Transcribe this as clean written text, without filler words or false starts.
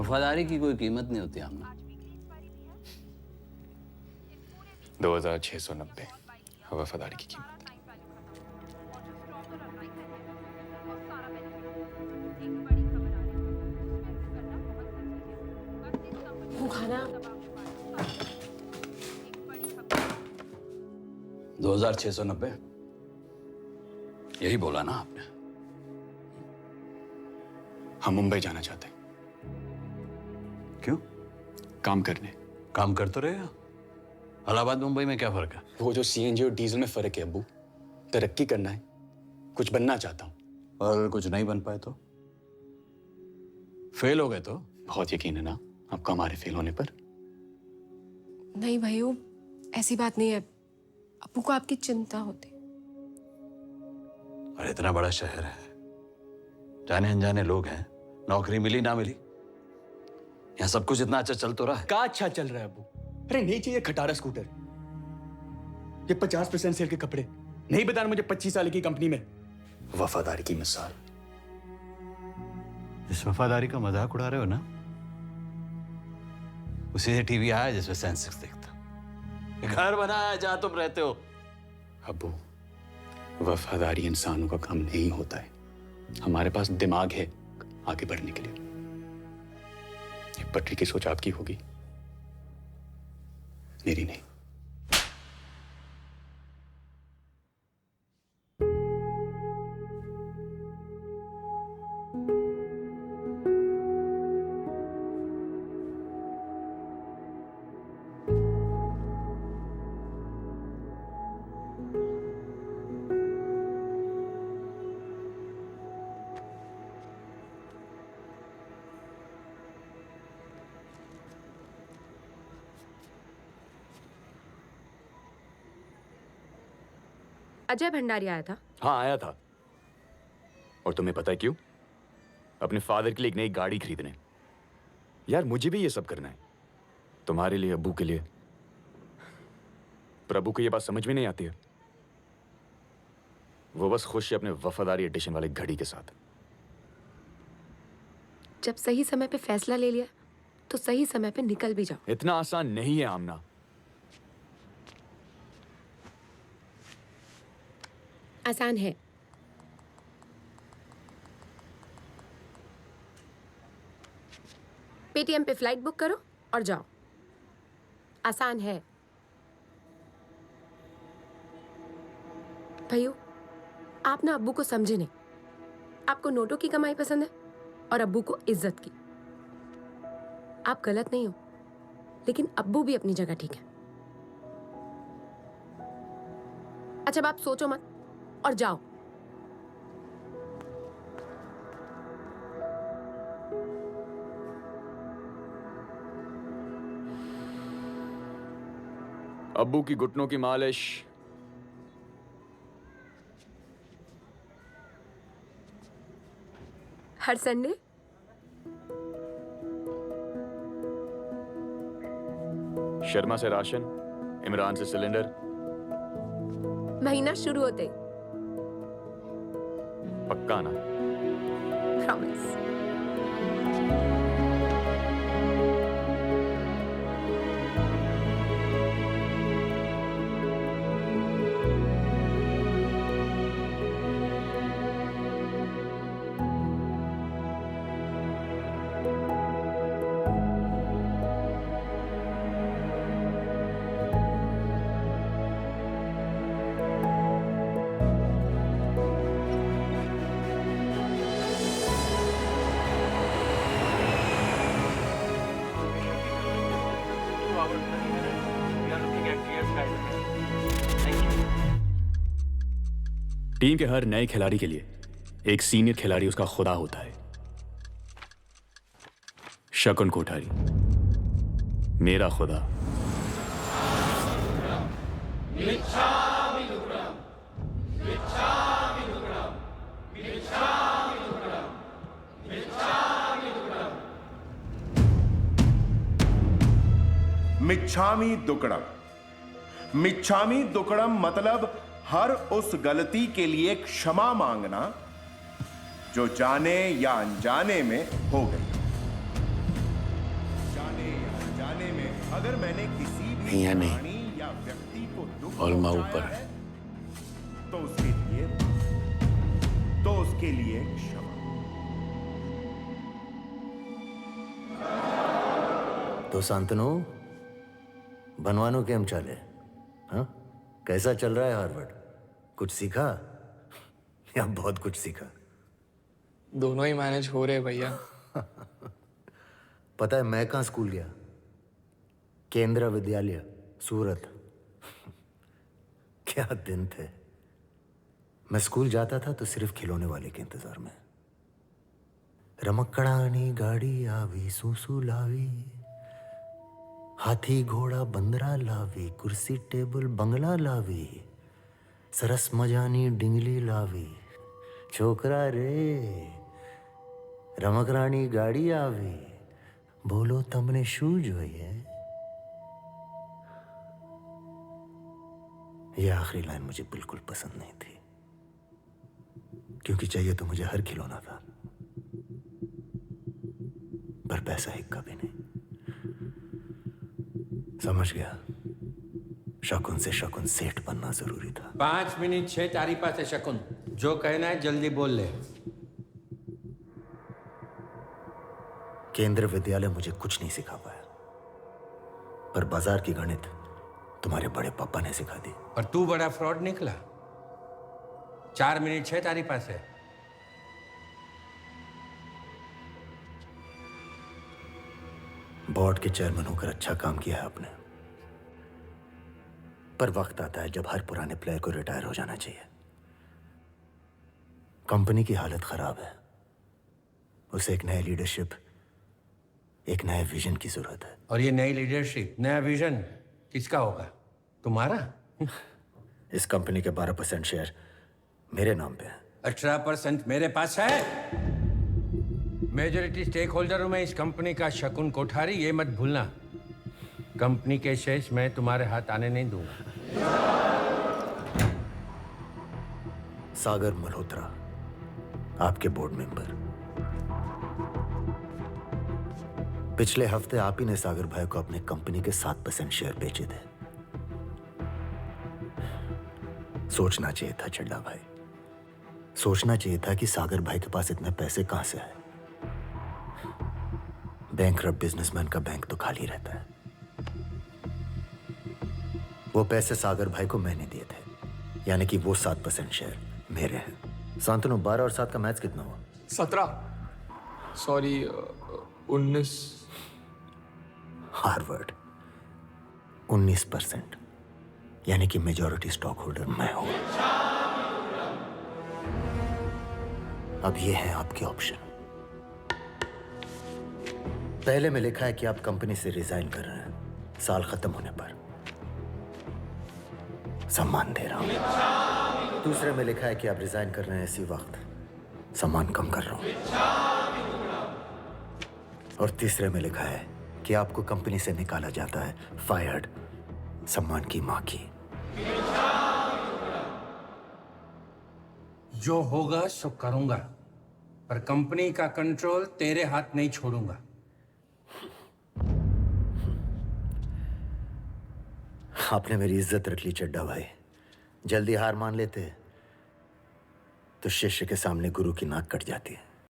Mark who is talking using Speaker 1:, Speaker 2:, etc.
Speaker 1: वफादारी की कोई कीमत नहीं होती आमना।
Speaker 2: 2690 वफादारी की कीमत।
Speaker 3: वो खाना
Speaker 1: 2690 यही बोला ना आपने?
Speaker 2: हम मुंबई जाना चाहते हैं।
Speaker 1: क्यों?
Speaker 2: काम करने।
Speaker 1: काम कर तो रहे हो। इलाहाबाद मुंबई में क्या फर्क है?
Speaker 2: वो जो सीएनजी और डीजल में फर्क है अब्बू। तरक्की करना है, कुछ बनना चाहता हूँ।
Speaker 1: और अगर कुछ नहीं बन पाए तो? फेल हो गए तो?
Speaker 2: बहुत यकीन है ना आपका हमारे फेल होने पर?
Speaker 3: नहीं भाइयों, ऐसी बात नहीं है। अप्पू को आपकी चिंता होती।
Speaker 1: और इतना बड़ा शहर है, जाने अनजाने लोग हैं, नौकरी मिली ना मिली, यहाँ सब कुछ इतना अच्छा चल तो रहा है।
Speaker 2: क्या अच्छा चल रहा है अब्बू? अरे नहीं चाहिए खटारा स्कूटर, ये 50% सेल के कपड़े नहीं। बताना मुझे 25 साल की कंपनी में वफादारी की मिसाल।
Speaker 1: जिस वफादारी का मजाक उड़ा रहे हो ना, उसी से टीवी आया जिसमें सेंसेक्स देखता। घर बनाया है जहां तुम रहते हो।
Speaker 2: अब्बू, वफादारी इंसानों का काम नहीं होता है। हमारे पास दिमाग है आगे बढ़ने के लिए। ये पटरी की सोच आपकी होगी, मेरी नहीं।
Speaker 4: अजय भंडारी आया था।
Speaker 2: हाँ आया था। और तुम्हें पता है क्यों? अपने फादर के लिए एक नई गाड़ी खरीदने। यार मुझे भी ये सब करना है, तुम्हारे लिए, अब्बू के लिए। पर अब्बू को ये बात समझ में नहीं आती है। वो बस खुश है अपने वफादारी एडिशन वाले घड़ी के साथ।
Speaker 4: जब सही समय पे फैसला ले लिया तो सही समय पे निकल भी जाओ।
Speaker 2: इतना आसान नहीं है आमना।
Speaker 4: आसान है। पेटीएम पे फ्लाइट बुक करो और जाओ। आसान है। भाइयों, आप ना अब्बू को समझे नहीं। आपको नोटों की कमाई पसंद है और अब्बू को इज्जत की। आप गलत नहीं हो, लेकिन अब्बू भी अपनी जगह ठीक है। अच्छा, अब आप सोचो मत और जाओ।
Speaker 2: अब्बू की घुटनों की मालिश
Speaker 4: हर संडे
Speaker 2: शर्मा से राशन, इमरान से सिलेंडर।
Speaker 4: महीना शुरू होते ही।
Speaker 2: पक्का ना?
Speaker 4: प्रॉमिस।
Speaker 2: टीम के हर नए खिलाड़ी के लिए एक सीनियर खिलाड़ी उसका खुदा होता है। शकुन कोठारी मेरा खुदा।
Speaker 5: मिच्छामी दुक्कडम। मिच्छामी दुक्कडम मतलब हर उस गलती के लिए क्षमा मांगना जो जाने या अनजाने में हो गई। जाने में अगर मैंने किसी भी
Speaker 2: नहीं है, नहीं।
Speaker 5: प्राणी या व्यक्ति को दुख
Speaker 2: ऑलमा
Speaker 5: पहुंचाया
Speaker 2: ऊपर।
Speaker 5: है, तो उसके लिए क्षमा।
Speaker 6: तो शांतनु बनवानो केम चाले? हाँ, कैसा चल रहा है हार्वर्ड? कुछ सीखा या बहुत कुछ सीखा?
Speaker 7: दोनों ही मैनेज हो रहे भैया।
Speaker 6: पता है मैं कहाँ स्कूल गया? केंद्र विद्यालय सूरत। क्या दिन थे। मैं स्कूल जाता था तो सिर्फ खिलौने वाले के इंतजार में। रमकड़ानी गाड़ी आवी सूसू लावी, हाथी घोड़ा बंदरा लावी, कुर्सी टेबल बंगला लावी, सरस मजानी डिंगली लावी, छोकरा रे रमकरानी गाड़ी आवी, बोलो तमने शू જોઈએ? ये आखिरी लाइन मुझे बिल्कुल पसंद नहीं थी, क्योंकि चाहिए तो मुझे हर खिलौना था, पर पैसा हिक्का भी नहीं। समझ गया, शकुन से शकुन सेठ बनना जरूरी था।
Speaker 8: 5 મિનિટ છે તારી પાસે શકુન, જો કહેના है जल्दी बोल ले।
Speaker 6: केंद्र विद्यालय मुझे कुछ नहीं सिखा पाया, पर बाजार की गणित तुम्हारे बड़े पापा ने सिखा दी।
Speaker 8: पर तू बड़ा फ्रॉड निकला। 4 મિનિટ છે તારી પાસે।
Speaker 6: बोर्ड के चेयरमैन होकर अच्छा काम किया है आपने, पर वक्त आता है जब हर पुराने प्लेयर को रिटायर हो जाना चाहिए। कंपनी की हालत खराब है, उसे एक नया लीडरशिप, एक नए विजन की जरूरत है।
Speaker 8: और ये नई लीडरशिप, नया विजन किसका होगा? तुम्हारा?
Speaker 6: इस कंपनी के 12% शेयर मेरे नाम पे है।
Speaker 8: 18% मेरे पास है। मेजॉरिटी स्टेक होल्डर हूं मैं इस कंपनी का, शकुन कोठारी, ये मत भूलना। कंपनी के शेयर्स मैं तुम्हारे हाथ आने नहीं दूंगा।
Speaker 6: सागर मल्होत्रा, आपके बोर्ड मेंबर। पिछले हफ्ते आप ही ने सागर भाई को अपने कंपनी के 7% शेयर बेचे थे। सोचना चाहिए था चड्डा भाई, सोचना चाहिए था कि सागर भाई के पास इतने पैसे कहां से आए। बैंकरप्ट बिजनेसमैन का बैंक तो खाली रहता है। वो पैसे सागर भाई को मैंने दिए थे, यानी कि वो 7% शेयर मेरे हैं। शांतनु, 12 और 7 का मैथ्स कितना हुआ?
Speaker 7: 17 सॉरी 19।
Speaker 6: हार्वर्ड 19%, यानी कि मेजॉरिटी स्टॉक होल्डर मैं हूं। अब ये है आपके ऑप्शन। पहले में लिखा है कि आप कंपनी से रिजाइन कर रहे हैं, साल खत्म होने पर सम्मान दे रहा हूं। दूसरे में लिखा है कि आप रिजाइन कर रहे हैं इसी वक्त, सम्मान कम कर रहा हूं। और तीसरे में लिखा है कि आपको कंपनी से निकाला जाता है, फायर्ड, सम्मान की मां की।
Speaker 8: जो होगा सो करूंगा, पर कंपनी का कंट्रोल तेरे हाथ नहीं छोड़ूंगा।
Speaker 6: आपने मेरी इज्जत रख ली चड्डा भाई। जल्दी हार मान लेते तो शिष्य के सामने गुरु की नाक कट जाती है।